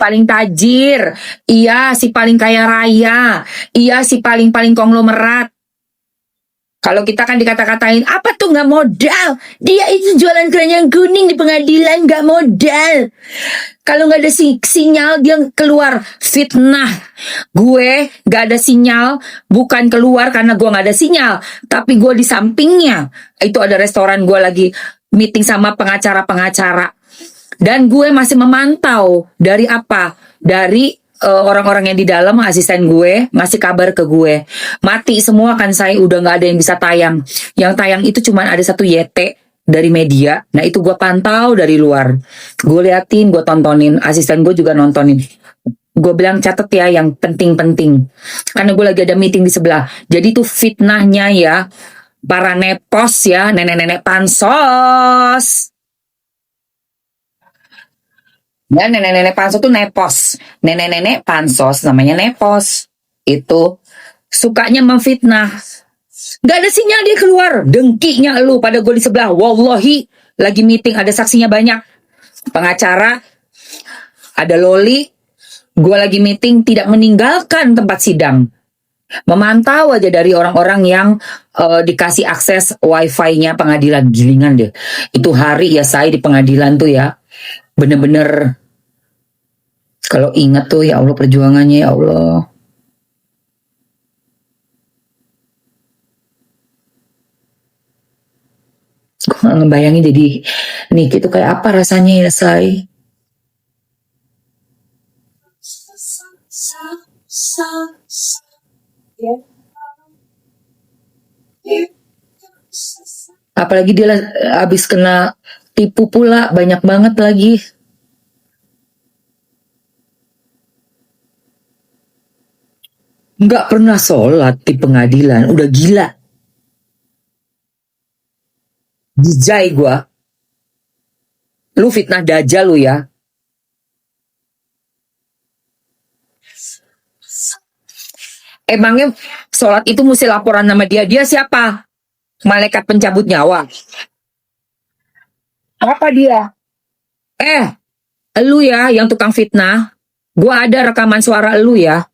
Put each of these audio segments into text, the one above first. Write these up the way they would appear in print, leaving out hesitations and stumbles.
paling tajir. Iya, si paling kaya raya. Iya, si paling konglomerat. Kalau kita kan dikata-katain, apa tuh nggak modal? Dia itu jualan keranjang kuning di pengadilan nggak modal. Kalau nggak ada sinyal, dia keluar fitnah. Gue nggak ada sinyal, bukan keluar karena gue nggak ada sinyal, tapi gue di sampingnya. Itu ada restoran, gue lagi meeting sama pengacara-pengacara. Dan gue masih memantau dari apa? Dari orang-orang yang di dalam, asisten gue ngasih kabar ke gue, mati semua kan, saya udah nggak ada yang bisa tayang. Yang tayang itu cuma ada satu YT dari media. Nah itu gue pantau dari luar, gue liatin, gue tontonin, asisten gue juga nontonin. Gue bilang catet ya yang penting-penting, karena gue lagi ada meeting di sebelah. Jadi tuh fitnahnya ya, para nepos ya, nenek-nenek pansos. Ya, nenek-nenek pansos tuh nepos. Nenek-nenek pansos namanya nepos. Itu sukanya memfitnah. Gak ada sinyal dia keluar. Dengkinya lu pada gue di sebelah. Wallahi, lagi meeting ada saksinya banyak. Pengacara, ada loli. Gue lagi meeting tidak meninggalkan tempat sidang. Memantau aja dari orang-orang yang dikasih akses wifi-nya pengadilan. Gilingan deh. Itu hari ya saya di pengadilan tuh ya. Bener-bener kalau ingat tuh, ya Allah perjuangannya, ya Allah. Gue gak ngebayangin jadi Niki tuh kayak apa rasanya ya, say. Apalagi dia habis kena tipu pula, banyak banget lagi. Nggak pernah sholat di pengadilan, udah gila. Dijai gua. Lu fitnah dajjal lu ya. Emangnya sholat itu mesti laporan nama dia? Dia siapa? Malaikat pencabut nyawa. Apa dia? Lu ya yang tukang fitnah. Gua ada rekaman suara lu ya.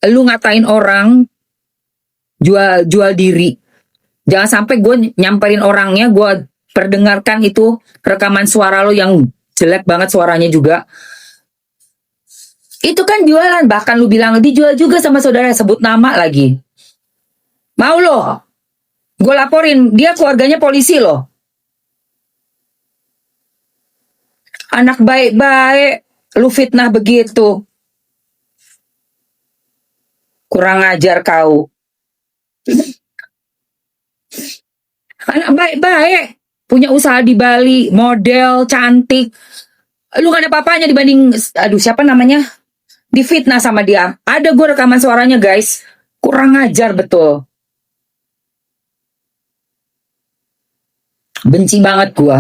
Lu ngatain orang jual diri. Jangan sampai gue nyamperin orangnya, gue perdengarkan itu rekaman suara lo yang jelek banget suaranya juga. Itu kan jualan, bahkan lu bilang dijual juga sama saudara, sebut nama lagi. Mau lo? Gue laporin, dia keluarganya polisi lo. Anak baik-baik, lu fitnah begitu. Kurang ajar kau. Anak baik-baik, punya usaha di Bali, model, cantik. Lu gak ada apa-apanya dibanding, aduh siapa namanya? Difitnah sama dia. Ada gue rekaman suaranya guys. Kurang ajar betul. Benci banget gue.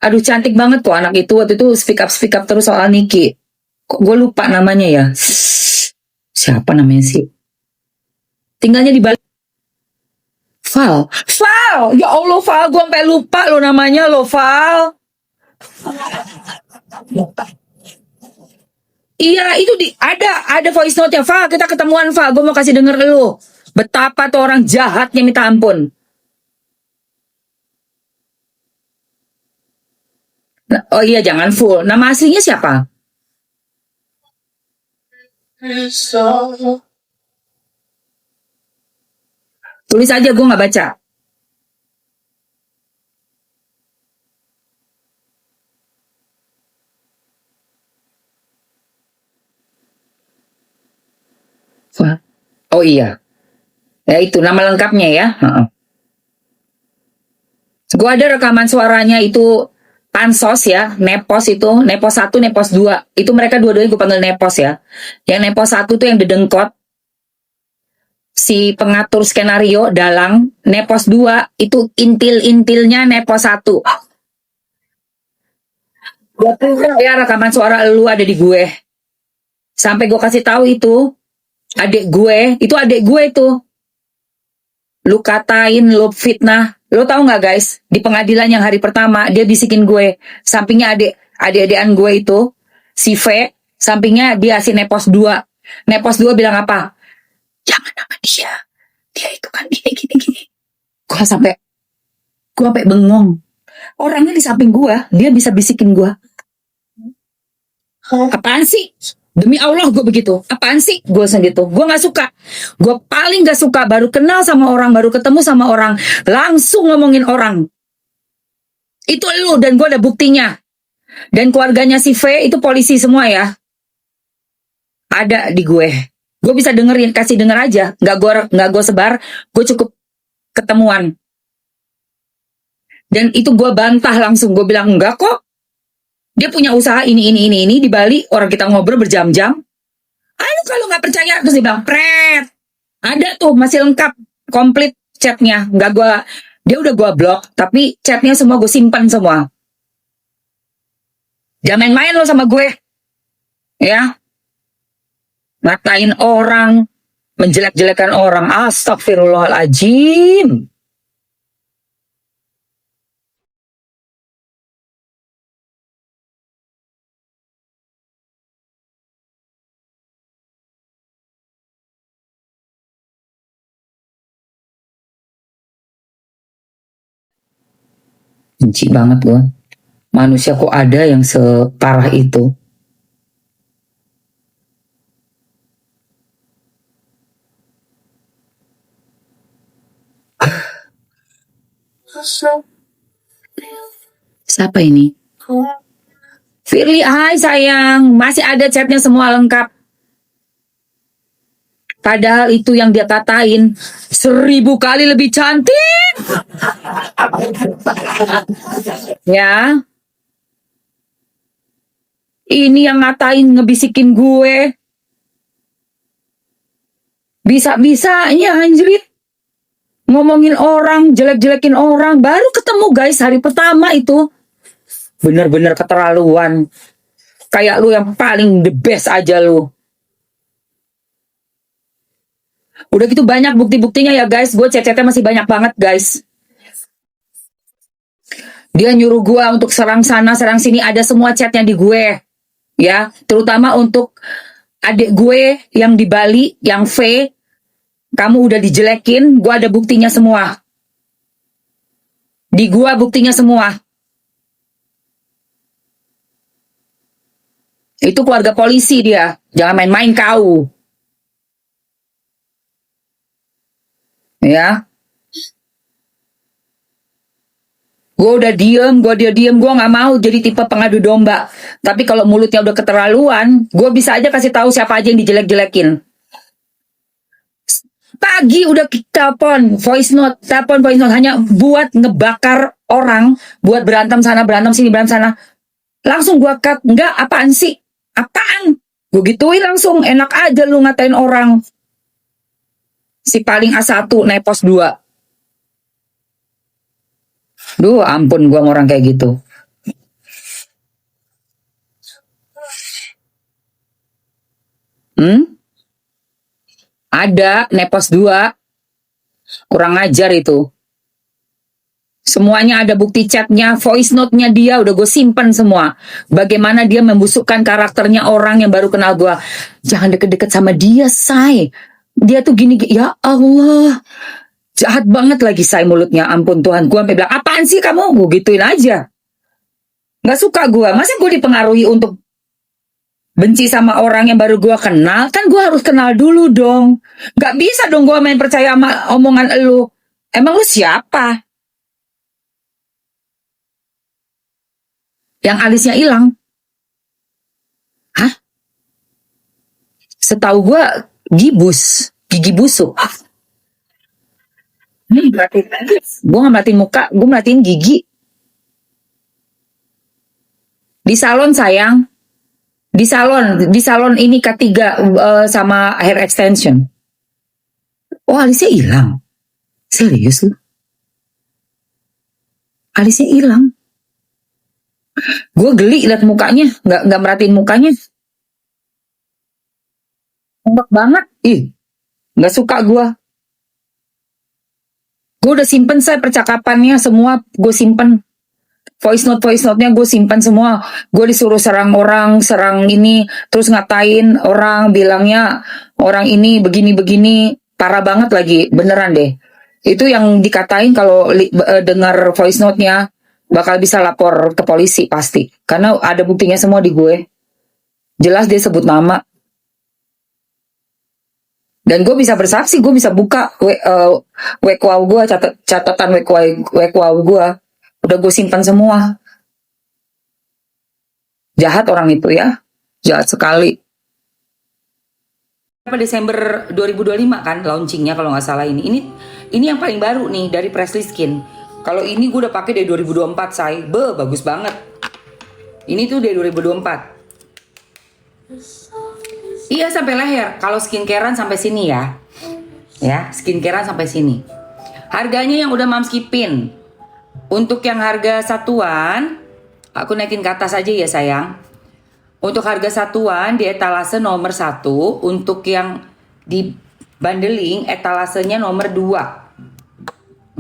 Aduh cantik banget tuh anak itu. Waktu itu speak up terus soal Niki. Kok gue lupa namanya ya. Siapa namanya sih? Tinggalnya di Bali. Val. Ya Allah Val, gue sampai lupa lo namanya lo Val. Iya itu ada voice note-nya. Val, kita ketemuan Val, gue mau kasih denger lo. Betapa tuh orang jahatnya minta ampun. Nah, oh iya jangan full. Nama aslinya siapa? Tulis aja, gue gak baca. Oh iya. Ya itu nama lengkapnya ya. Gue ada rekaman suaranya itu pansos ya, nepos itu, nepos 1, nepos 2. Itu mereka dua-duanya gue panggil nepos ya. Yang nepos 1 tuh yang dedengkot. Si pengatur skenario dalang. Nepos 2 itu intil-intilnya nepos 1. Gue punya ya rekaman suara lu ada di gue. Sampai gue kasih tahu itu adik gue itu. Lu katain, lu fitnah. Lu tahu nggak guys? Di pengadilan yang hari pertama dia bisikin gue. Sampingnya adik-adikan gue itu. si V, sampingnya dia si Nepos 2. Nepos 2 bilang apa? Jangan sama dia. Dia itu kan gini. Gue sampai bengong. Orangnya di samping gue, dia bisa bisikin gue. Apaan sih? Demi Allah gue begitu. Apaan sih? Gue segitu. Gue gak suka. Gue paling gak suka baru kenal sama orang, baru ketemu sama orang, langsung ngomongin orang. Itu lu, dan gue ada buktinya. Dan keluarganya si V itu polisi semua ya. Ada di gue. Gue bisa dengerin, kasih denger aja. Gak gue sebar, gue cukup ketemuan. Dan itu gue bantah langsung. Gue bilang, enggak kok. Dia punya usaha ini di Bali. Orang kita ngobrol berjam-jam. Ayo kalau nggak percaya, terus dia bilang, pret. Ada tuh, masih lengkap, komplit chatnya. Dia udah gue blok, tapi chatnya semua gue simpan semua. Jangan main-main lo sama gue. Ya. Ngatain orang, menjelek-jelekan orang. Astagfirullahaladzim. Benci banget gue. Manusia kok ada yang separah itu. Siapa ini? Firly, hai sayang. Masih ada chatnya semua lengkap. Padahal itu yang dia katain 1000 kali lebih cantik. Ya. Ini yang ngatain, ngebisikin gue. Bisa-bisanya anjrit. Ngomongin orang, jelek-jelekin orang. Baru ketemu guys, hari pertama itu. Bener-bener keterlaluan. Kayak lu yang paling the best aja lu. Udah gitu banyak bukti-buktinya ya guys. Gue chat-chatnya masih banyak banget guys. Dia nyuruh gue untuk serang sana, serang sini. Ada semua chatnya di gue. Ya, terutama untuk adik gue yang di Bali, yang V. Kamu udah dijelekin, gue ada buktinya semua. Di gue buktinya semua. Itu keluarga polisi dia. Jangan main-main kau. Ya. Gue udah diem, gue gak mau jadi tipe pengadu domba. Tapi kalau mulutnya udah keterlaluan, gue bisa aja kasih tahu siapa aja yang dijelek-jelekin. Pagi udah telepon voice note hanya buat ngebakar orang, buat berantem sana, berantem sini, berantem sana. Langsung gue cut. Enggak, apaan sih? Apaan? Gue gituin langsung. Enak aja lu ngatain orang. Si paling A1, Nepos 2. Duh, ampun gue sama orang kayak gitu. Ada Nepos 2. Kurang ajar itu. Semuanya ada bukti chatnya, voice note-nya dia udah gue simpen semua. Bagaimana dia membusukkan karakternya orang yang baru kenal gue. Jangan deket-deket sama dia, say. Dia tuh gini, ya Allah. Jahat banget lagi, say, mulutnya. Ampun Tuhan, gue sampai bilang, apaan sih kamu? Gue gituin aja. Gak suka gue. Masa gue dipengaruhi untuk benci sama orang yang baru gue kenal? Kan gue harus kenal dulu dong. Gak bisa dong gue main percaya sama omongan elu. Emang lu siapa? Yang alisnya hilang. Hah? Setahu gue gibus, gigi busuk. Gue gak merhatiin muka, gue merhatiin gigi. Di salon sayang. Di salon ini K3 sama hair extension. Oh, alisnya hilang. Serius lu? Alisnya hilang. Gue geli liat mukanya, nggak merhatiin mukanya. Ngambek banget, nggak suka gue. Gue udah simpen saya percakapannya semua, gue simpen. voice note-nya gue simpan semua. Gue disuruh serang orang, serang ini, terus ngatain orang, bilangnya orang ini begini-begini, parah banget lagi, beneran deh. Itu yang dikatain kalau dengar voice note-nya bakal bisa lapor ke polisi pasti, karena ada buktinya semua di gue. Jelas dia sebut nama. Dan gue bisa bersaksi, gue bisa buka WKW gue, catatan WKW gue. Udah gue simpan semua. Jahat orang itu ya. Jahat sekali. Desember 2025 kan launchingnya kalau nggak salah ini. Ini yang paling baru nih dari Presley Skin. Kalau ini gue udah pakai dari 2024, say. Bagus banget. Ini tuh dari 2024. Iya sampai leher. Kalau skincarean sampai sini ya. Ya, skincarean sampai sini. Harganya yang udah Mamski pin. Untuk yang harga satuan, aku naikin ke atas aja ya sayang. Untuk harga satuan di etalase nomor 1, untuk yang di bundling etalasenya nomor 2.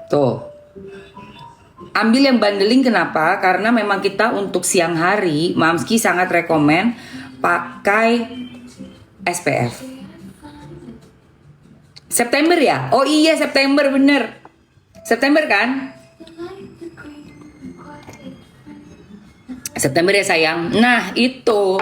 Tuh. Ambil yang bundling kenapa? Karena memang kita untuk siang hari Mamski sangat rekomen pakai SPF. September ya? Oh iya September bener. September kan? September ya sayang. Nah itu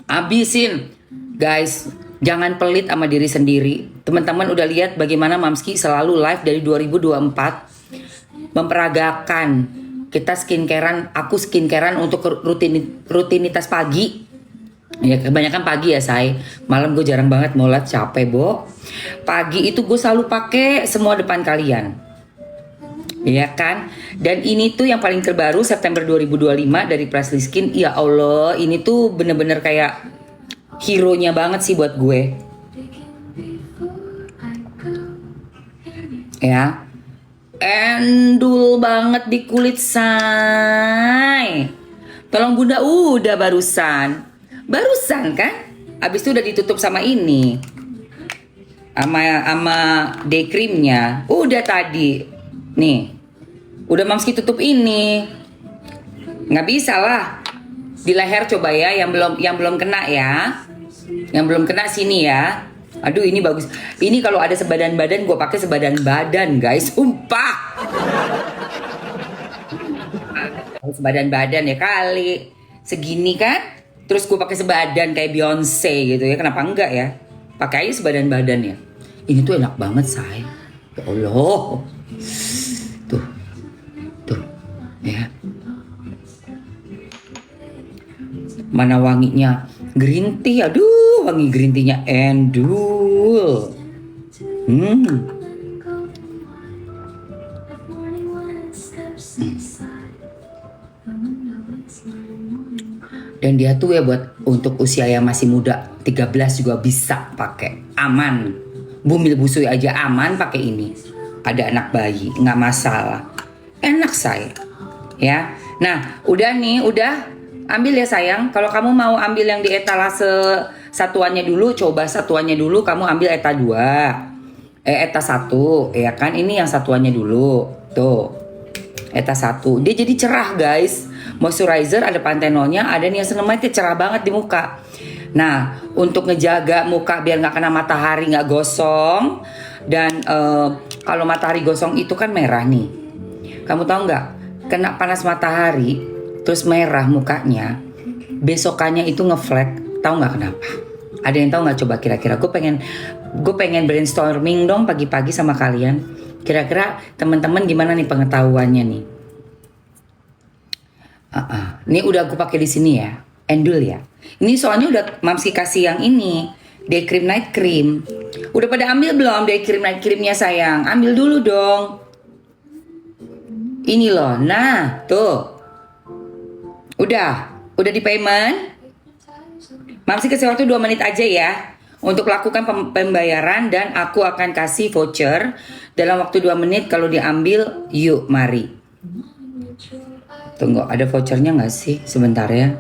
habisin guys. Jangan pelit sama diri sendiri. Teman-teman udah lihat bagaimana Mamski selalu live dari 2024 memperagakan kita skincarean, aku skincarean untuk rutinitas pagi. Ya kebanyakan pagi ya say. Malam gue jarang banget mau live, capek Bo. Pagi itu gue selalu pakai semua depan kalian. Ya kan? Dan ini tuh yang paling terbaru September 2025 dari Presley Skin. Ya Allah, ini tuh bener-bener kayak hero-nya banget sih buat gue. Ya. Endul banget di kulit say. Tolong bunda udah barusan kan? Abis itu udah ditutup sama ini, sama day creamnya. Udah tadi, nih, udah Mamski tutup ini. Nggak bisa lah. Di leher coba ya, yang belum kena ya, yang belum kena sini ya. Aduh ini bagus. Ini kalau ada sebadan badan gue pakai sebadan badan guys, sumpah. Sebadan badan ya kali. Segini kan? Terus gue pakai sebadan kayak Beyonce gitu ya. Kenapa enggak ya? Pakai aja sebadan badan ya. Ini tuh enak banget say. Ya Allah. Tuh. Ya. Mana wanginya? Green tea, aduh wangi green tea-nya endul. Dan dia tuh ya buat untuk usia yang masih muda 13 juga bisa pakai, aman. Bumil busui aja aman pakai ini. Ada anak bayi nggak masalah, enak say. Ya, nah udah nih, udah ambil ya sayang. Kalau kamu mau ambil yang di etalase satuannya dulu, coba satuannya dulu. Kamu ambil eta 2, eta 1, ya kan? Ini yang satuannya dulu, tuh. Eta 1, dia jadi cerah guys. Moisturizer ada pantenolnya, ada niacinamide, cerah banget di muka. Nah, untuk ngejaga muka biar nggak kena matahari, nggak gosong. Dan kalau matahari gosong itu kan merah nih. Kamu tahu nggak? Kena panas matahari, terus merah mukanya, besokannya itu ngeflek. Tahu nggak kenapa? Ada yang tahu nggak? Coba kira-kira. Gue pengen brainstorming dong pagi-pagi sama kalian. Kira-kira teman-teman gimana nih pengetahuannya nih? Ini udah aku pakai di sini ya, endul ya. Ini soalnya udah Mamski kasih yang ini, day cream night cream. Udah pada ambil belum day cream night creamnya sayang? Ambil dulu dong. Ini loh, nah tuh. Udah di payment. Mamski kasih waktu 2 menit aja ya untuk lakukan pembayaran dan aku akan kasih voucher dalam waktu 2 menit kalau diambil. Yuk mari. Tunggu, ada vouchernya nggak sih? Sebentar ya.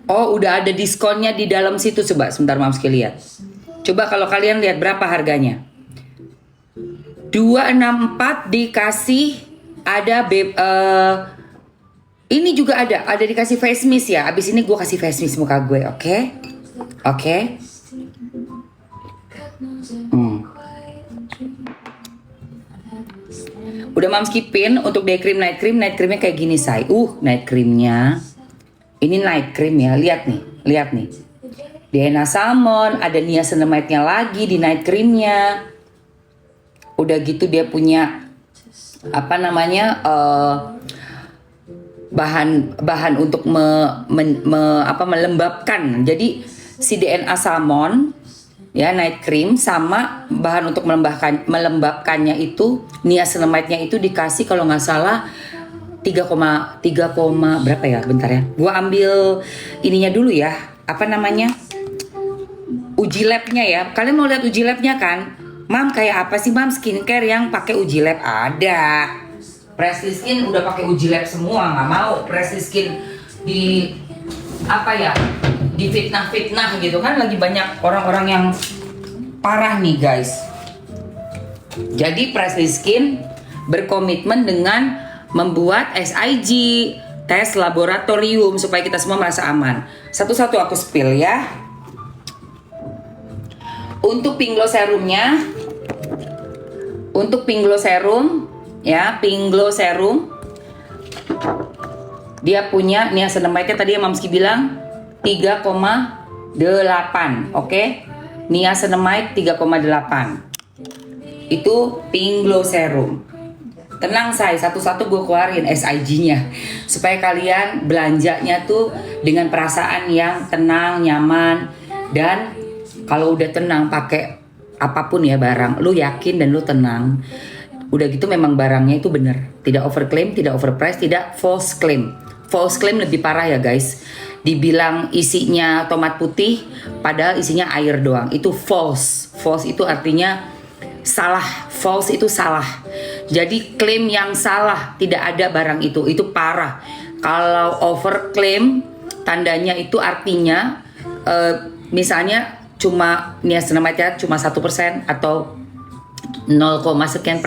Oh, udah ada diskonnya di dalam situ. Coba sebentar Mamski lihat. Coba kalau kalian lihat berapa harganya. 264 dikasih ada ini juga ada dikasih face mist ya. Abis ini gue kasih face mist muka gue, oke? Oke. Udah Mamski pin untuk day cream, night creamnya kayak gini say. Night creamnya. Ini night cream ya, lihat nih. DNA Salmon, ada niacinamide-nya lagi di night creamnya. Udah gitu dia punya bahan untuk melembabkan. Jadi si DNA Salmon ya night cream sama bahan untuk melembabkannya itu niacinamide-nya itu dikasih kalau nggak salah 3, berapa ya? Bentar ya. Gua ambil ininya dulu ya. Uji labnya ya. Kalian mau lihat uji labnya kan? Mam, kayak apa sih Mam skincare yang pakai uji lab? Ada. Presly Skin udah pakai uji lab semua. Nggak mau Presly Skin di fitnah gitu kan, lagi banyak orang-orang yang parah nih guys. Jadi Presly Skin berkomitmen dengan membuat SIG, tes laboratorium, supaya kita semua merasa aman. Satu-satu aku spill ya. Untuk Pink Glow serumnya, Pink Glow serum dia punya niacinamide-nya tadi yang Mamski bilang 3,8, oke? Niacinamide 3,8. Itu Pink Glow serum. Tenang say, satu-satu gue keluarin SIG-nya supaya kalian belanjanya tuh dengan perasaan yang tenang, nyaman. Dan kalau udah tenang pakai apapun ya barang, lu yakin dan lu tenang. Udah gitu memang barangnya itu bener, tidak overclaim, tidak overprice, tidak false claim. False claim lebih parah ya guys. Dibilang isinya tomat putih padahal isinya air doang. Itu false. False itu artinya salah. False itu salah. Jadi klaim yang salah, tidak ada barang itu parah. Kalau overclaim, tandanya itu artinya misalnya cuma niacinamide cuma 1% atau 0, sekian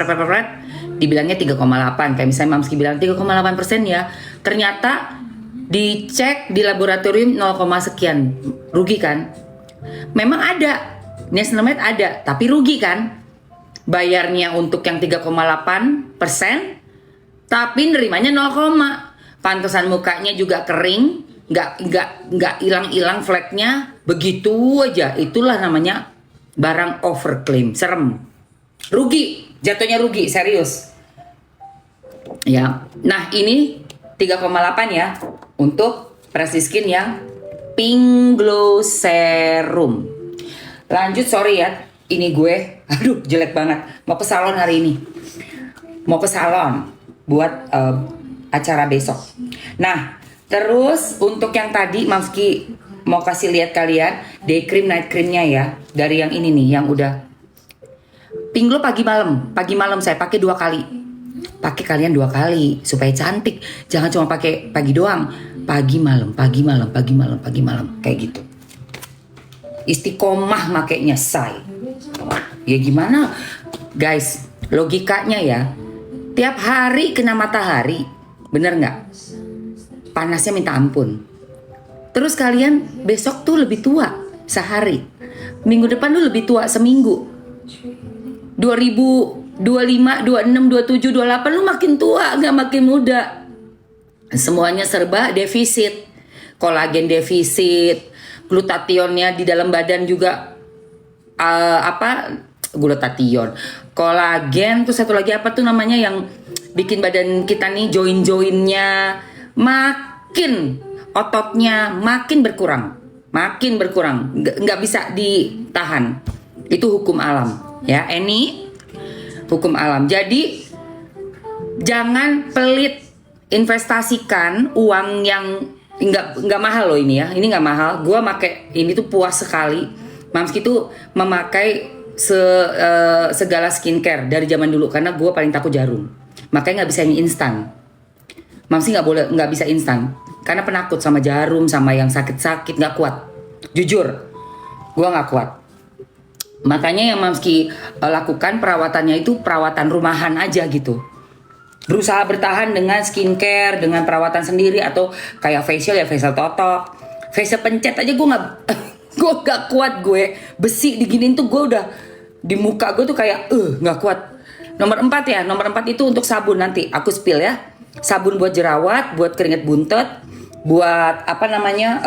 dibilangnya 3,8. Kayak misalnya Mamski bilang 3,8% ya, ternyata dicek di laboratorium 0, sekian, rugi kan? Memang ada niacinamide ada, tapi rugi kan? Bayarnya untuk yang 3,8%, tapi nerimanya 0, pantesan mukanya juga kering, nggak hilang fleknya, begitu aja. Itulah namanya barang overclaim, serem, rugi, jatuhnya rugi, serius. Ya, nah ini 3,8 ya untuk Presly Skin yang Pink Glow Serum. Lanjut, sorry ya. Ini gue, aduh jelek banget. Mau ke salon hari ini. Mau ke salon buat acara besok. Nah, terus untuk yang tadi Mamski mau kasih lihat kalian day cream, night creamnya ya. Dari yang ini nih, yang udah Pink Glow pagi malam saya pakai 2 kali. Pakai kalian 2 kali supaya cantik. Jangan cuma pakai pagi doang. Pagi malam kayak gitu. Istiqomah makainya say. Ya gimana guys, logikanya ya, tiap hari kena matahari, bener nggak? Panasnya minta ampun. Terus kalian besok tuh lebih tua sehari, minggu depan tuh lebih tua seminggu. 2025, 26, 27, 28 lu makin tua, nggak makin muda. Semuanya serba defisit, kolagen defisit, glutationnya di dalam badan juga glutathione, kolagen, tuh satu lagi apa tuh namanya yang bikin badan kita nih join-joinnya makin, ototnya makin berkurang, nggak bisa ditahan. Itu hukum alam ya, ini hukum alam. Jadi jangan pelit, investasikan uang yang nggak mahal loh ini ya, ini nggak mahal. Gua pakai ini tuh puas sekali. Mamski tuh memakai segala skincare dari zaman dulu karena gue paling takut jarum, makanya nggak bisa yang instan. Mamski nggak bisa instan karena penakut sama jarum, sama yang sakit-sakit, nggak kuat. Jujur, gue nggak kuat. Makanya yang Mamski lakukan perawatannya itu perawatan rumahan aja gitu. Berusaha bertahan dengan skincare, dengan perawatan sendiri, atau kayak facial ya facial totok, facial pencet aja gue nggak gue gak kuat, gue besi diginin tuh gue udah di muka gue tuh kayak nggak kuat. Nomor 4 ya, nomor 4 itu untuk sabun, nanti aku spill ya. Sabun buat jerawat, buat keringat buntet, buat apa namanya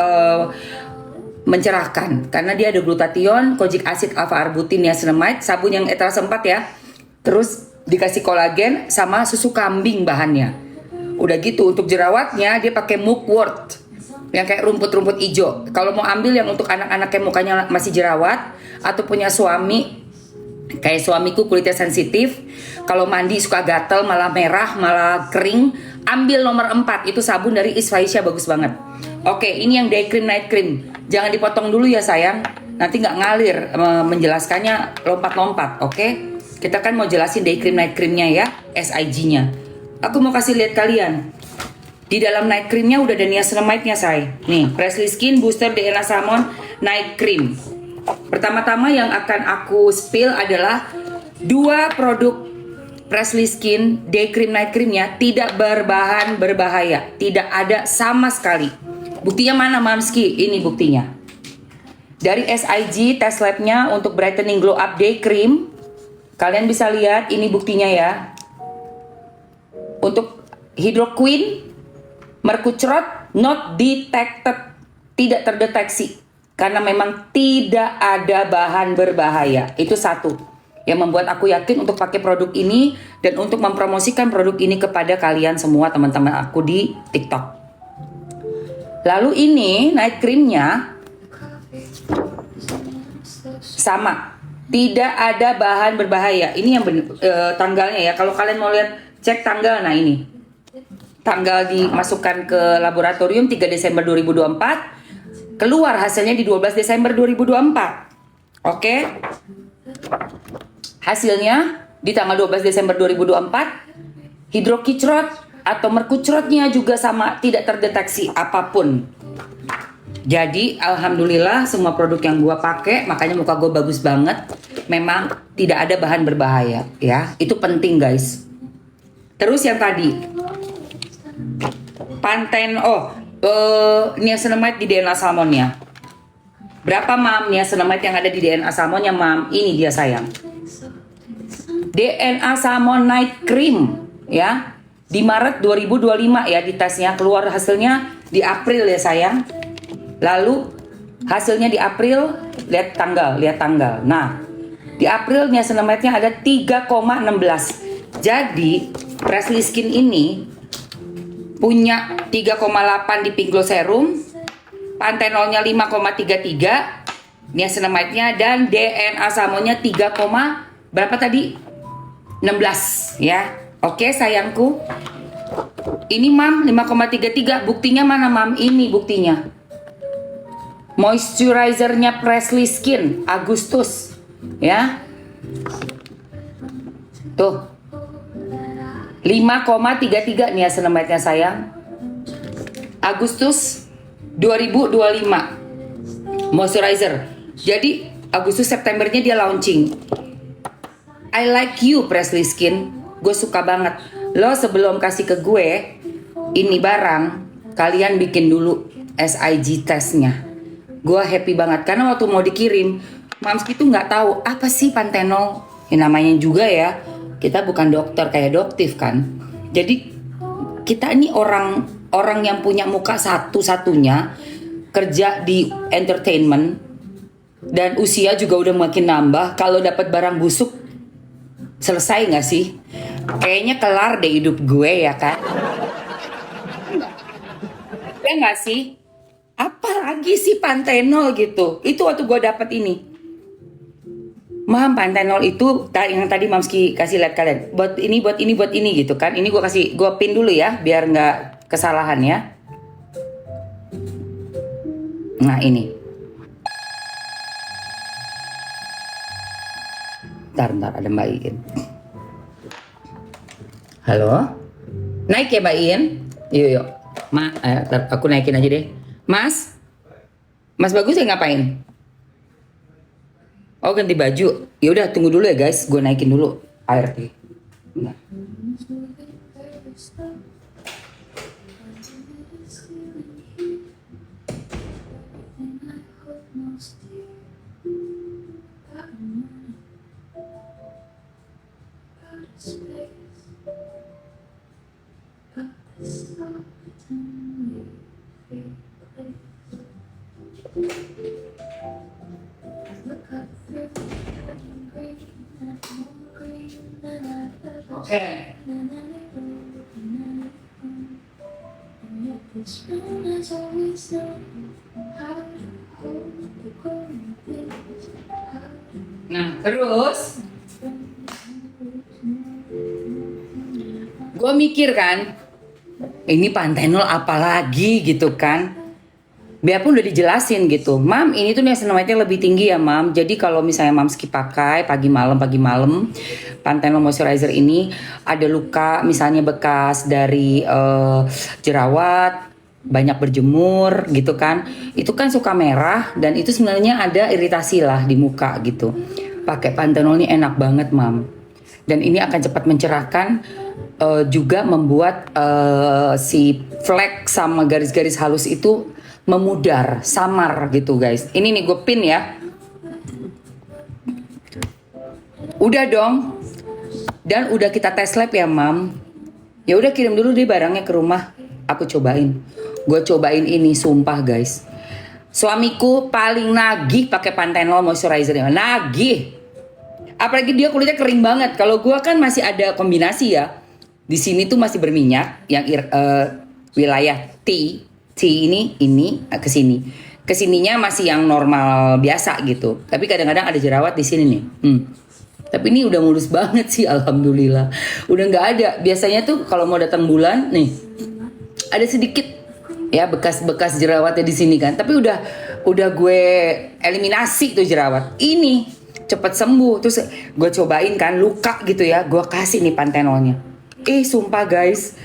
mencerahkan, karena dia ada glutathione, kojic acid, alpha arbutin, niacinamide, sabun yang eterase 4 ya. Terus dikasih kolagen sama susu kambing bahannya. Udah gitu untuk jerawatnya dia pakai mugwort yang kayak rumput-rumput hijau. Kalau mau ambil yang untuk anak-anak yang mukanya masih jerawat atau punya suami kayak suamiku kulitnya sensitif, kalau mandi suka gatel, malah merah, malah kering, ambil nomor 4 itu sabun dari Isfaisya, bagus banget. Oke, ini yang day cream night cream. Jangan dipotong dulu ya sayang, nanti nggak ngalir menjelaskannya lompat-lompat. Oke, kita kan mau jelasin day cream night creamnya ya, SIG-nya. Aku mau kasih lihat kalian. Di dalam night creamnya udah ada niacinamide-nya say. Nih, Presley Skin Booster DNA Salmon Night Cream. Pertama-tama yang akan aku spill adalah 2 produk Presley Skin Day Cream Night Creamnya tidak berbahan berbahaya, tidak ada sama sekali. Buktinya mana Mamski? Ini buktinya. Dari SIG test labnya untuk brightening glow up day cream. Kalian bisa lihat ini buktinya ya. Untuk hydroquin, mercucrot not detected, tidak terdeteksi. Karena memang tidak ada bahan berbahaya. Itu satu yang membuat aku yakin untuk pakai produk ini dan untuk mempromosikan produk ini kepada kalian semua teman-teman aku di TikTok. Lalu ini night creamnya sama, tidak ada bahan berbahaya. Ini yang tanggalnya ya. Kalau kalian mau lihat cek tanggal, nah ini tanggal dimasukkan ke laboratorium 3 Desember 2024. Keluar hasilnya di 12 Desember 2024. Oke. Hasilnya di tanggal 12 Desember 2024. Hidrokicrot atau mercucrotnya juga sama, tidak terdeteksi apapun. Jadi alhamdulillah semua produk yang gua pakai, makanya muka gua bagus banget. Memang tidak ada bahan berbahaya ya. Itu penting guys. Terus yang tadi niacinamide di DNA salmonnya. Berapa mam niacinamide yang ada di DNA salmonnya mam? Ini dia sayang. DNA Salmon Night Cream ya. Di Maret 2025 ya di tesnya, keluar hasilnya di April ya sayang. Lalu hasilnya di April, lihat tanggal. Nah, di April niacinamide-nya ada 3,16. Jadi Presley Skin ini punya 3,8 di pink glow serum, pantenolnya 5,33, niacinamide-nya dan DNA salmonnya 3, berapa tadi? 16 ya. Oke sayangku. Ini mam 5,33, buktinya mana mam? Ini buktinya. Moisturizer-nya Presley Skin Agustus ya. Tuh 5,33 niacinamide-nya sayang. Agustus 2025 moisturizer. Jadi Agustus Septembernya dia launching. I like you Presley Skin. Gue suka banget. Lo sebelum kasih ke gue ini barang, kalian bikin dulu SIG testnya. Gue happy banget karena waktu mau dikirim, Mamski tuh nggak tahu apa sih pantenol. Namanya juga ya, kita bukan dokter kayak doktif kan. Jadi kita ini orang yang punya muka satu-satunya, kerja di entertainment dan usia juga udah makin nambah. Kalau dapat barang busuk selesai nggak sih? Kayaknya kelar deh hidup gue ya kan? Ya nggak sih? Apalagi sih pantenol gitu? Itu waktu gue dapat ini. Mam, pantenol itu yang tadi Mamski kasih lihat kalian. Buat ini gitu kan. Ini gue pin dulu ya biar nggak kesalahan ya. Nah ini. Bentar ada Mbak Iin. Halo? Naik ya Mbak Iin? Yuk. Aku naikin aja deh. Mas Bagus ya ngapain? Oh ganti baju. Ya udah tunggu dulu ya guys, gue naikin dulu air teh. Bentar. Oke. Nah terus gue mikir kan, ini pantenol apalagi gitu kan. Biarpun udah dijelasin gitu, Mam ini tuh niacinamide-nya lebih tinggi ya Mam. Jadi kalau misalnya Mam skip pakai pagi malam pantenol moisturizer ini ada luka misalnya bekas dari jerawat, banyak berjemur gitu kan, itu kan suka merah dan itu sebenarnya ada iritasi lah di muka gitu. Pakai pantenol ini enak banget Mam, dan ini akan cepat mencerahkan, juga membuat si flek sama garis-garis halus itu memudar, samar gitu guys. Ini nih gue pin ya. Udah dong. Dan udah kita tes lab ya Mam. Ya udah kirim dulu deh barangnya ke rumah. Aku cobain. Gue cobain ini sumpah guys. Suamiku paling nagih pakai pantenol moisturizer, nagih. Apalagi dia kulitnya kering banget. Kalau gue kan masih ada kombinasi ya. Di sini tuh masih berminyak yang wilayah T ini kesini. Kesininya masih yang normal biasa gitu. Tapi kadang-kadang ada jerawat di sini nih. Tapi ini udah mulus banget sih, alhamdulillah. Udah nggak ada. Biasanya tuh kalau mau datang bulan nih ada sedikit ya bekas-bekas jerawatnya di sini kan. Tapi udah gue eliminasi tuh jerawat. Ini cepet sembuh. Terus gue cobain kan luka gitu ya. Gue kasih nih pantenolnya. Sumpah guys,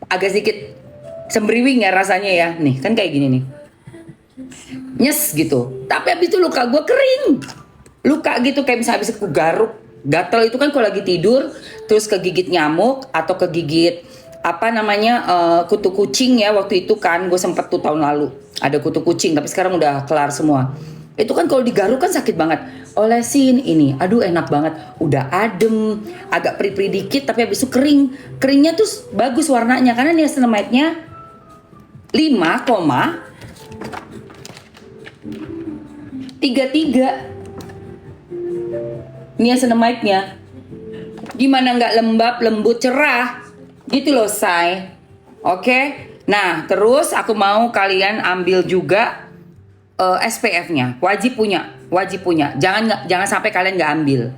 agak sedikit sembriwing ya rasanya ya. Nih kan kayak gini nih, nyes gitu. Tapi abis itu luka gue kering. Luka gitu kayak misalnya habis aku garuk. Gatel itu kan kalau lagi tidur terus kegigit nyamuk atau kegigit kutu kucing ya. Waktu itu kan gue sempet tuh tahun lalu ada kutu kucing, tapi sekarang udah kelar semua. Itu kan kalau digaruk kan sakit banget. Olesin ini, aduh enak banget. Udah adem, agak peri-peri dikit tapi habis itu kering. Keringnya tuh bagus warnanya karena niacinamide-nya 5,33 niacinamide-nya. Gimana nggak lembab, lembut, cerah gitu loh say. Oke. Nah terus aku mau kalian ambil juga SPF-nya. Wajib punya. Jangan sampai kalian nggak ambil.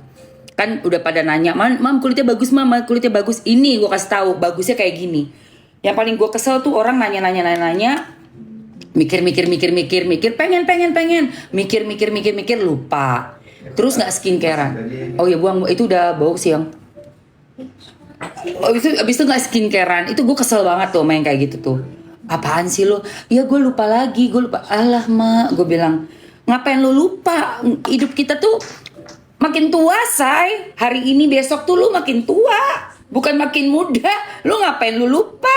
Kan udah pada nanya, mam kulitnya bagus, mam kulitnya bagus. Ini gue kasih tahu bagusnya kayak gini. Yang paling gue kesel tuh orang nanya, mikir, pengen, mikir, lupa. Terus nggak skincarean. Oh ya buang, itu udah bau siang. Abis itu nggak skincarean. Itu gue kesel banget tuh main kayak gitu tuh. Apaan sih lo? Ya gue lupa lagi, alah mak, gue bilang ngapain lo lupa? Hidup kita tuh makin tua say. Hari ini besok tuh lo makin tua, bukan makin muda. Lo ngapain lo lupa?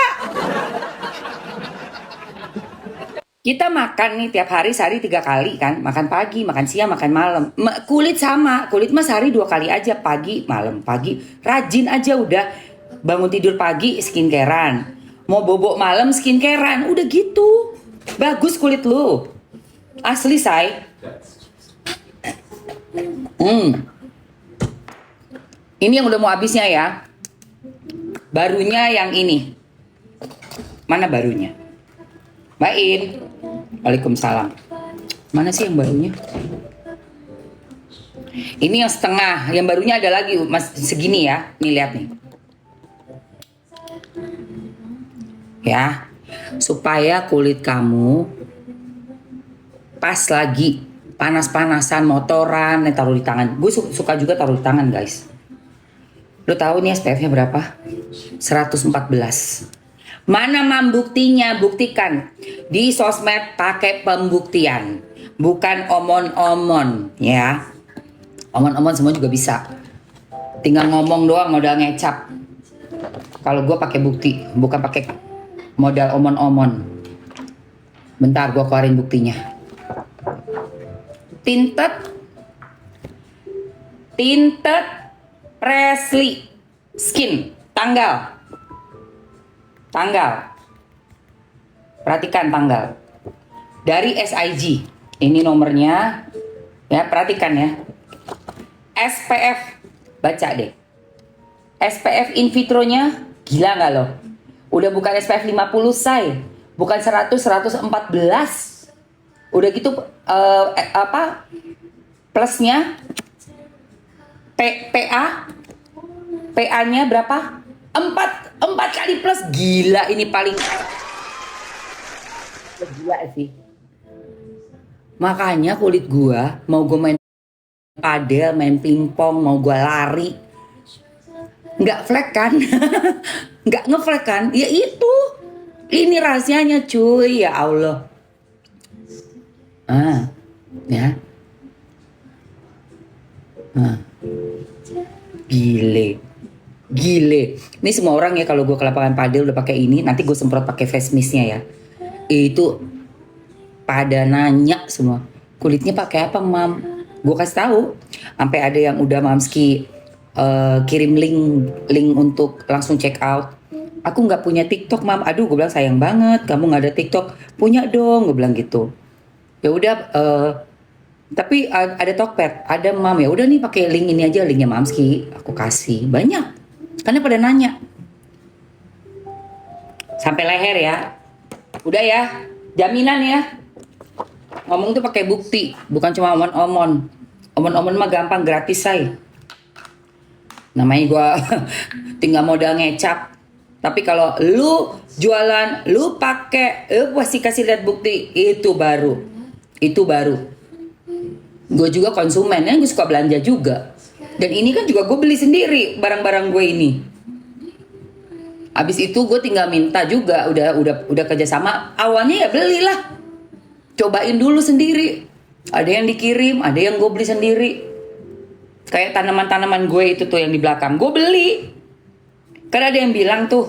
Kita makan nih tiap hari sehari 3 kali kan. Makan pagi, makan siang, makan malam. Kulit sama, kulit mah sehari 2 kali aja. Pagi, malam, pagi. Rajin aja udah. Bangun tidur pagi skincarean, mau bobok malam skincarean, udah gitu. Bagus kulit lu. Asli say. Ini yang udah mau habisnya ya. Barunya yang ini. Mana barunya? Mbak In. Waalaikumsalam. Mana sih yang barunya? Ini yang setengah. Yang barunya ada lagi mas segini ya. Nih lihat nih. Ya, supaya kulit kamu pas lagi panas-panasan motoran, taruh di tangan. Gue suka juga taruh di tangan guys. Lo tahu nih SPF-nya berapa? 114. Mana mam buktinya? Buktikan di sosmed, pakai pembuktian, bukan omon-omon ya. Omon-omon semua juga bisa. Tinggal ngomong doang, modal ngecap. Kalau gue pakai bukti, bukan pakai modal omon-omon. Bentar, gue keluarin buktinya. Tinted Presley Skin, tanggal. Perhatikan tanggal. Dari SIG. Ini nomornya. Ya, perhatikan ya. SPF, baca deh. SPF in vitronya gila nggak lo? Udah bukan SPF 50 say, bukan 100, 114. Udah gitu plusnya PA-nya berapa? 4 kali plus. Gila, ini paling gila sih. Makanya kulit gua mau gue main padel, main pingpong, mau gua lari, nggak flek kan? Nggak ngeflek kan? Ya itu, ini rahasianya cuy, ya Allah. Ya. Gile. Ini semua orang ya, kalau gue ke lapangan padel udah pakai ini, nanti gue semprot pakai face mistnya ya. Itu pada nanya semua, kulitnya pakai apa mam? Gue kasih tahu, sampai ada yang udah Mamski kirim link untuk langsung check out. Aku nggak punya TikTok mam. Aduh, gue bilang sayang banget, kamu nggak ada TikTok. Punya dong, gue bilang gitu. Ya udah, tapi ada Tokped, ada mam. Ya udah nih pakai link ini aja, linknya Mamski. Aku kasih banyak, karena pada nanya. Sampai leher ya. Udah ya, jaminan ya. Ngomong tuh pakai bukti, bukan cuma omon-omon. Omon-omon mah gampang, gratis say. Namanya gue tinggal modal ngecap. Tapi kalau lu jualan, lu pakai, lu pasti kasih lihat bukti. Itu baru. Gue juga konsumen, ya gue suka belanja juga. Dan ini kan juga gue beli sendiri barang-barang gue ini. Abis itu gue tinggal minta juga, udah kerjasama. Awalnya ya belilah, cobain dulu sendiri. Ada yang dikirim, ada yang gue beli sendiri. Kayak tanaman-tanaman gue itu tuh yang di belakang, gue beli. Karena ada yang bilang tuh,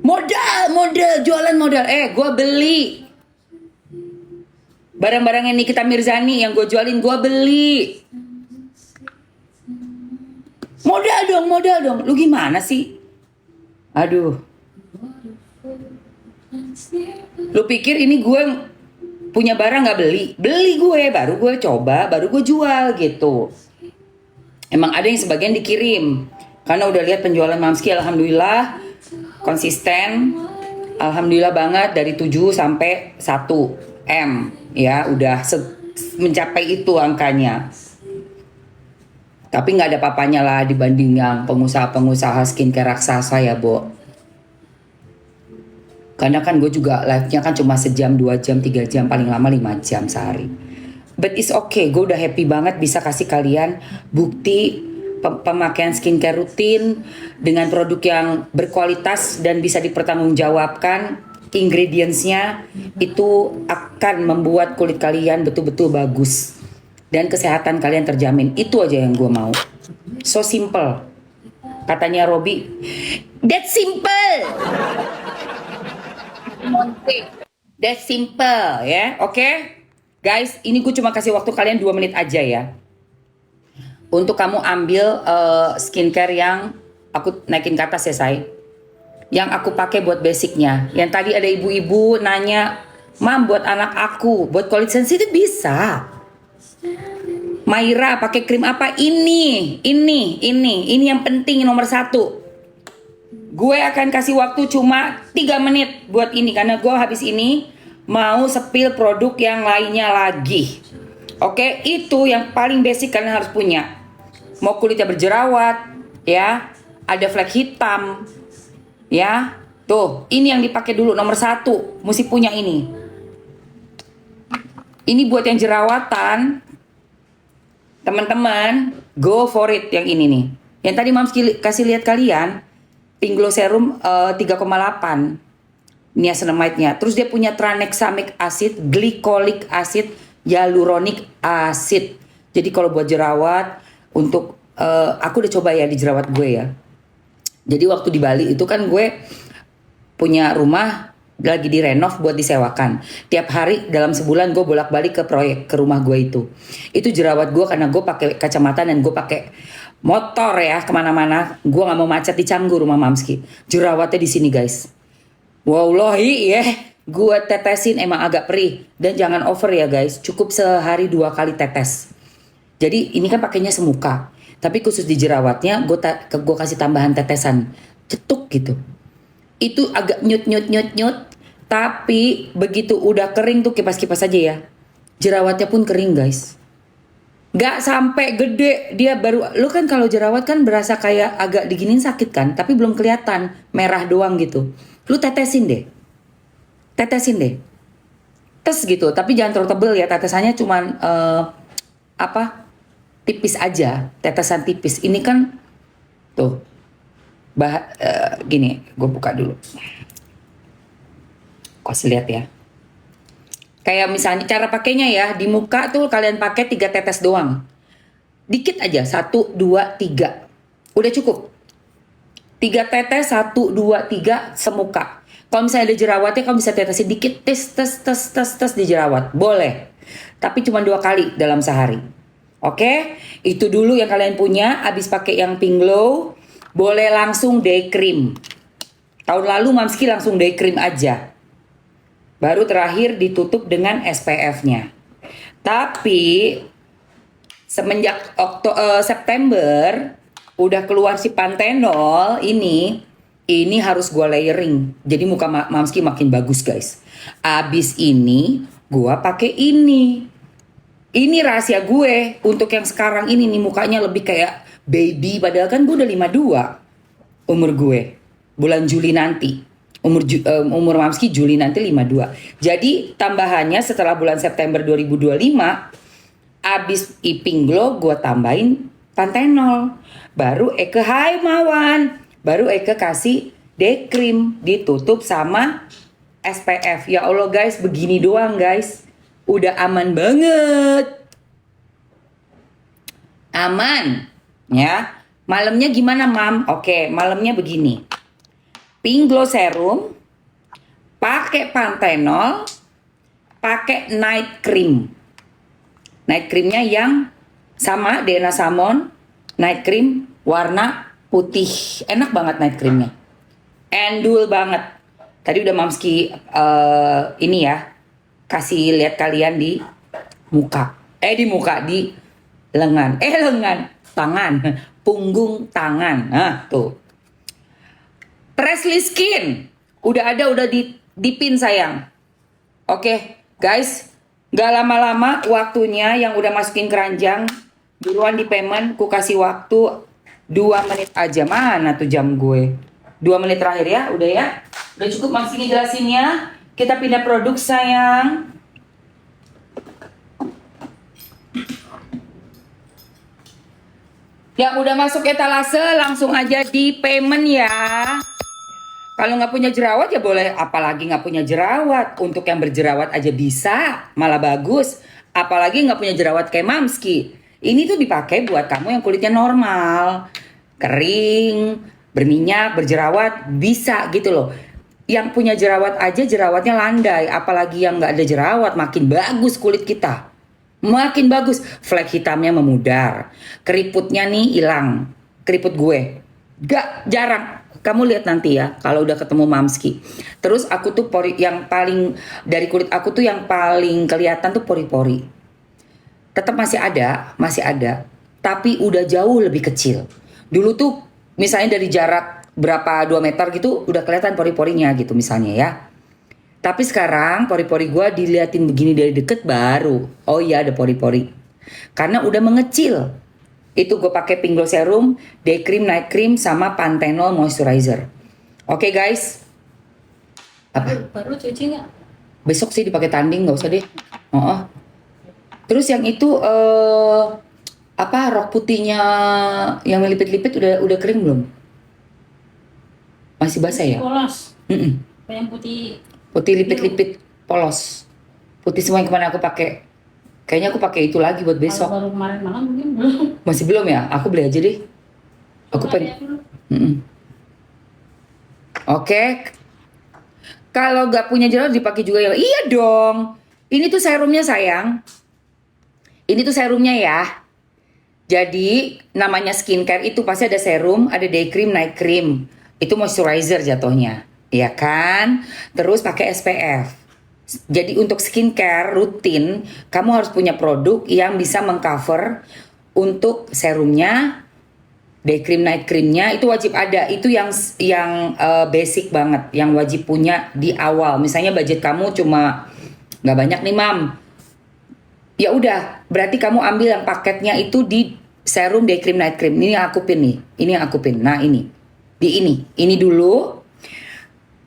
modal, jualan modal. Gue beli. Barang-barang yang Nikita Mirzani yang gue jualin, gue beli. Modal dong. Lu gimana sih? Aduh. Lu pikir ini gue punya barang gak beli? Beli gue, baru gue coba, baru gue jual gitu. Emang ada yang sebagian dikirim. Karena udah lihat penjualan Mamski, alhamdulillah konsisten. Alhamdulillah banget, dari 7 sampai 1 M. Ya, udah mencapai itu angkanya. Tapi gak ada papanya lah dibanding yang pengusaha-pengusaha skincare raksasa ya, Bo. Karena kan gue juga live-nya kan cuma sejam, 2 jam, 3 jam, paling lama 5 jam sehari. But it's okay, gue udah happy banget bisa kasih kalian bukti pemakaian skincare rutin dengan produk yang berkualitas dan bisa dipertanggungjawabkan. Ingredientsnya itu akan membuat kulit kalian betul-betul bagus dan kesehatan kalian terjamin. Itu aja yang gue mau. So simple. Katanya Robby, that's simple. That's simple ya, oke? Guys, ini gue cuma kasih waktu kalian 2 menit aja ya. Untuk kamu ambil skincare yang aku naikin ke atas ya, say. Yang aku pakai buat basicnya. Yang tadi ada ibu-ibu nanya, Mam, buat anak aku, buat kulit sensitif bisa. Maira pakai krim apa? Ini yang penting nomor 1. Gue akan kasih waktu cuma 3 menit buat ini, karena gue habis ini mau spill produk yang lainnya lagi. Oke, itu yang paling basic kalian harus punya. Mau kulitnya berjerawat, ya, ada flek hitam, ya, tuh, ini yang dipakai dulu nomor 1, mesti punya ini. Ini buat yang jerawatan, teman-teman, go for it yang ini nih. Yang tadi Mamski kasih lihat kalian, Pink Glow Serum 3,8 niacinamide-nya. Terus dia punya tranexamic acid, glycolic acid, hyaluronic acid. Jadi kalau buat jerawat, untuk aku udah coba ya di jerawat gue ya. Jadi waktu di Bali itu kan gue punya rumah lagi direnov buat disewakan. Tiap hari dalam sebulan gue bolak-balik ke proyek ke rumah gue itu. Itu jerawat gue karena gue pakai kacamata dan gue pakai motor ya kemana-mana. Gue nggak mau macet di Canggu rumah Mamski. Jerawatnya di sini guys. Wallahi ya, gue tetesin emang agak perih dan jangan over ya guys. Cukup sehari 2 kali tetes. Jadi ini kan pakainya semuka. Tapi khusus di jerawatnya gue kasih tambahan tetesan cetuk gitu. Itu agak nyut. Tapi begitu udah kering tuh kipas-kipas aja ya. Jerawatnya pun kering guys. Gak sampai gede dia baru. Lu kan kalau jerawat kan berasa kayak agak diginin sakit kan. Tapi belum kelihatan merah doang gitu. Lu tetesin deh. Tes gitu. Tapi jangan terlalu tebel ya. Tetesannya cuman tipis aja, tetesan tipis. Ini kan tuh gini, gue buka dulu. Kasih lihat ya. Kayak misalnya cara pakainya ya, di muka tuh kalian pakai 3 tetes doang. Dikit aja, 1, 2, 3. Udah cukup. 3 tetes, 1, 2, 3 semuka. Kalau misalnya ada jerawatnya, kamu bisa tetesin dikit, tes di jerawat. Boleh. Tapi cuma 2 kali dalam sehari. Oke, itu dulu yang kalian punya. Abis pakai yang Pink Glow, boleh langsung day cream. Tahun lalu Mamski langsung day cream aja. Baru terakhir ditutup dengan SPF-nya. Tapi semenjak September udah keluar si Panthenol ini harus gue layering. Jadi muka Mamski makin bagus guys. Abis ini gue pakai ini. Ini rahasia gue untuk yang sekarang ini nih mukanya lebih kayak baby. Padahal kan gue udah 52 umur gue. Bulan Juli nanti. Umur Mamski Juli nanti 52. Jadi tambahannya setelah bulan September 2025. Abis Pink Glow gue tambahin Panthenol. Baru Eke hai Mawan. Baru Eke kasih day cream. Ditutup sama SPF. Ya Allah guys, begini doang guys. Udah aman banget. Aman. Ya. Malamnya gimana, Mam? Oke, malamnya begini. Pink Glow Serum, pakai Panthenol, pakai night cream. Night creamnya yang sama DNA Salmon, night cream warna putih. Enak banget night creamnya. Endul banget. Tadi udah Mamski ini ya. Kasih lihat kalian di muka. Di lengan. Tangan. Punggung tangan. Nah, tuh. Presley Skin. Udah di pin sayang. Oke, guys. Gak lama-lama waktunya yang udah masukin keranjang. Buruan di payment. Ku kasih waktu 2 menit aja. Mana tuh jam gue? 2 menit terakhir ya. Udah ya. Udah cukup Mamski ngejelasinnya. Kita pindah produk sayang. Yang udah masuk etalase langsung aja di payment ya. Kalau nggak punya jerawat ya boleh, apalagi nggak punya jerawat. Untuk yang berjerawat aja bisa, malah bagus. Apalagi nggak punya jerawat kayak Mamski. Ini tuh dipakai buat kamu yang kulitnya normal, kering, berminyak, berjerawat, bisa gitu loh. Yang punya jerawat aja jerawatnya landai, apalagi yang nggak ada jerawat makin bagus kulit kita, makin bagus. Flek hitamnya memudar, keriputnya nih hilang, keriput gue gak jarang. Kamu lihat nanti ya kalau udah ketemu Mamski. Terus aku tuh yang paling dari kulit aku tuh yang paling kelihatan tuh pori-pori. Tetap masih ada, tapi udah jauh lebih kecil. Dulu tuh misalnya dari jarak berapa 2 meter gitu udah kelihatan pori-porinya gitu misalnya ya. Tapi sekarang pori-pori gue diliatin begini dari deket baru. Oh iya ada pori-pori. Karena udah mengecil. Itu gue pakai Pink Glow Serum, day cream, night cream, sama Panthenol moisturizer. Oke guys. Apa? Baru cuci nggak? Besok sih dipakai tanding, nggak usah deh. Terus yang itu rok putihnya yang melipit-lipit udah kering belum? Masih basah ya? Polos. Yang putih. Putih lipit-lipit polos. Putih semua yang kemana aku pakai. Kayaknya aku pakai itu lagi buat Kalau besok. baru kemarin malam mungkin belum. Masih belum ya? Aku beli aja deh. Aku Coba pengen. lihat dulu. Oke. Kalau nggak punya jerawat dipakai juga ya. Iya dong. Ini tuh serumnya sayang. Ini tuh serumnya ya. Jadi namanya skincare itu pasti ada serum, ada day cream, night cream. Itu moisturizer jatuhnya, ya kan? Terus pakai SPF. Jadi untuk skincare rutin, kamu harus punya produk yang bisa mengcover untuk serumnya, day cream, night creamnya itu wajib ada. Itu yang basic banget, yang wajib punya di awal. Misalnya budget kamu cuma nggak banyak nih, mam. Ya udah, berarti kamu ambil yang paketnya itu di serum, day cream, night cream. Ini yang aku pin nih. Ini yang aku pin. Nah, ini. Di ini. Ini dulu.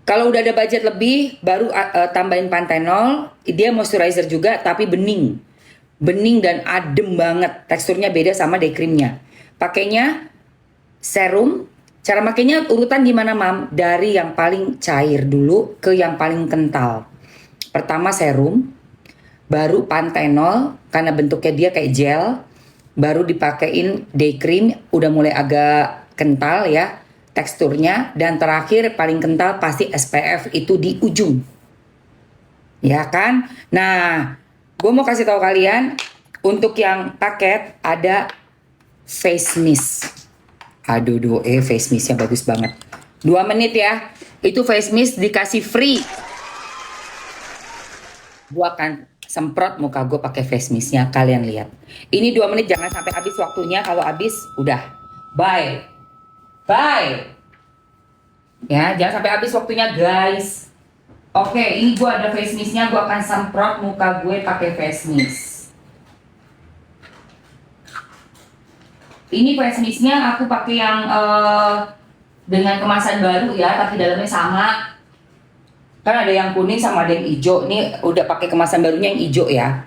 Kalau udah ada budget lebih, baru tambahin pantenol. Dia moisturizer juga, tapi bening. Bening dan adem banget. Teksturnya beda sama day creamnya. Pakainya serum. Cara makainya urutan gimana, mam? Dari yang paling cair dulu ke yang paling kental. Pertama serum. Baru pantenol, karena bentuknya dia kayak gel. Baru dipakein day cream, udah mulai agak kental ya teksturnya. Dan terakhir paling kental pasti SPF itu di ujung. Ya kan? Nah, gue mau kasih tahu kalian, untuk yang paket ada face mist. Aduh, face mistnya bagus banget. 2 menit ya. Itu face mist dikasih free. Gue akan semprot muka gue pakai face mistnya, kalian lihat. Ini 2 menit, jangan sampai habis waktunya. Kalau habis, udah. Bye. Ya, jangan sampai habis waktunya, guys. Oke, ini gue ada face mistnya. Gue akan semprot muka gue pakai face mist. Ini face mistnya aku pakai yang dengan kemasan baru ya, tapi dalamnya sama. Kan ada yang kuning sama ada yang hijau. Ini udah pakai kemasan barunya yang hijau ya.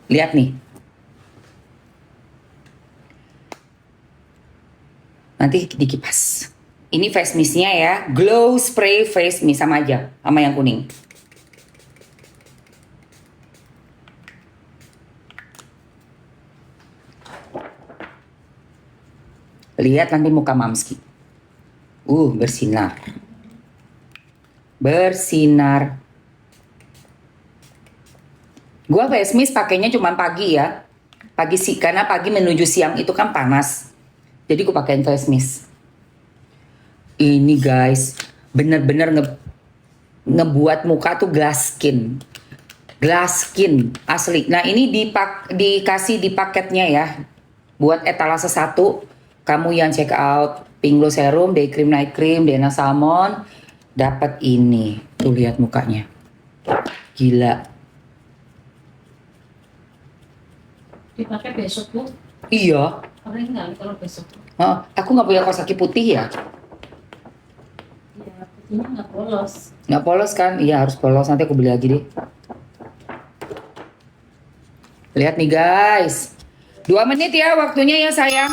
Lihat nih. Nanti dikipas. Ini face mistnya ya. Glow spray face mist sama aja sama yang kuning. Lihat nanti muka Mamski. Bersinar. Gua face mist pakainya cuma pagi ya. Pagi sih, karena pagi menuju siang itu kan panas. Jadi gue pakein face mist. Ini guys, bener-bener ngebuat muka tuh glass skin. Glass skin asli. Nah, ini dikasih di paketnya ya. Buat etalase 1, kamu yang check out Pink Glow Serum, Day Cream, Night Cream, Dena Salmon, dapat ini. Tuh lihat mukanya. Gila. Dipakai besok bu. Iya. Keren nggak kalau besok? Aku nggak punya kaos kaki putih ya. Ya, putihnya nggak polos. Nggak polos kan? Iya harus polos. Nanti aku beli lagi deh. Lihat nih guys. 2 menit ya waktunya ya sayang.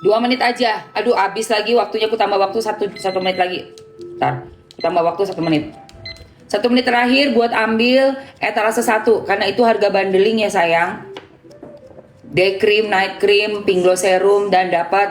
2 menit aja. Aduh habis lagi waktunya. Aku tambah waktu 1 menit lagi. Ntar. Aku tambah waktu 1 menit. 1 menit terakhir buat ambil etalase 1. Karena itu harga bundling ya sayang. Day cream, night cream, Pink Glow Serum, dan dapat